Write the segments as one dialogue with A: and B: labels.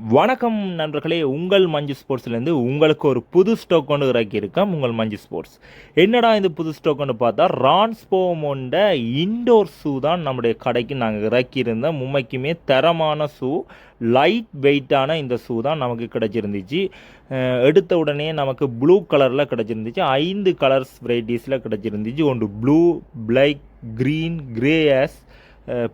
A: வணக்கம் நண்பர்களே, உங்கள் மஞ்சு ஸ்போர்ட்ஸ்லேருந்து உங்களுக்கு ஒரு புது ஸ்டாக் கொண்டு இறக்கியிருக்கோம். உங்கள் மஞ்சு ஸ்போர்ட்ஸ் என்னடா இந்த புது ஸ்டாக் கொண்டு பார்த்தா ரான்ஸ்போமோண்ட இன்டோர் ஷூ தான் நம்முடைய கடைக்கு நாங்கள் இறக்கியிருந்தோம். உண்மைக்குமே தரமான ஷூ, லைட் வெயிட்டான இந்த ஷூ தான் நமக்கு கிடச்சிருந்துச்சு. எடுத்த உடனே நமக்கு ப்ளூ கலரில் கிடச்சிருந்துச்சு. 5 கலர்ஸ் வெரைட்டிஸில் கிடச்சிருந்துச்சு. ஒன்று ப்ளூ, பிளாக், க்ரீன், கிரேயஸ்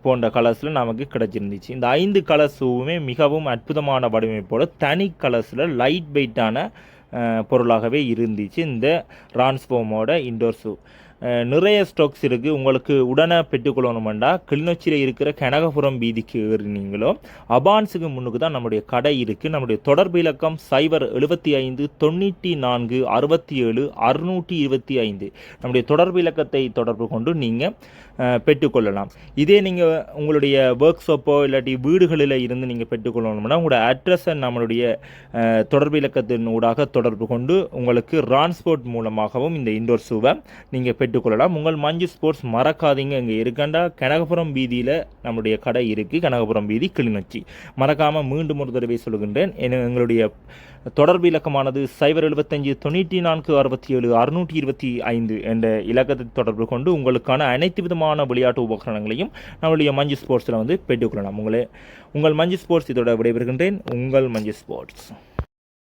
A: போன்ற கலர்ஸில் நமக்கு கிடச்சிருந்துச்சு. இந்த 5 கலர்ஸுமே மிகவும் அற்புதமான வடிவமைப்போடு தனி கலர்ஸில் லைட் வெயிட்டான பொருளாகவே இருந்துச்சு இந்த ரான்ஸ்போமோட இண்டோர் ஷூ. நிறைய ஸ்டாக்ஸ் இருக்குது. உங்களுக்கு உடனே பெற்றுக்கொள்ளணுமெண்டா கிளிநொச்சியில் இருக்கிற கனகபுரம் வீதிக்கு ஏறினீங்களோ அபான்ஸுக்கு முன்னுக்கு தான் நம்முடைய கடை இருக்குது. நம்முடைய தொடர்பு இலக்கம் 075 94 67 625. நம்முடைய தொடர்பு இலக்கத்தை தொடர்பு கொண்டு நீங்கள் பெற்றுக்கொள்ளலாம். இதே நீங்கள் உங்களுடைய ஒர்க் ஷாப்போ இல்லாட்டி வீடுகளில் இருந்து நீங்கள் பெற்றுக்கொள்ளணும்னா உங்களோட அட்ரஸை நம்மளுடைய தொடர்பு இலக்கத்தின் ஊடாக தொடர்பு கொண்டு உங்களுக்கு டிரான்ஸ்போர்ட் மூலமாகவும் இந்த இண்டோர் ஷூவை நீங்கள் பெற்றுக்கொள்ளலாம். உங்கள் மஞ்சு ஸ்போர்ட்ஸ் மறக்காதீங்க, இங்கே இருக்கின்ற கனகபுரம் வீதியில் நம்முடைய கடை இருக்குது. கனகபுரம் வீதி, கிளிநொச்சி. மறக்காமல் மீண்டும் ஒரு தடவை சொல்லுகின்றேன். எங்களுடைய தொடர்பு இலக்கமானது 075 94 67 625 என்ற இலக்கத்தை தொடர்பு கொண்டு உங்களுக்கான அனைத்து விதமான விளையாட்டு உபகரணங்களையும் நம்மளுடைய மஞ்சு ஸ்போர்ட்ஸில் பெற்றுக்கொள்ளலாம். உங்கள் மஞ்சு ஸ்போர்ட்ஸ் இதோட விடைபெறுகின்றேன். உங்கள் மஞ்சு ஸ்போர்ட்ஸ்.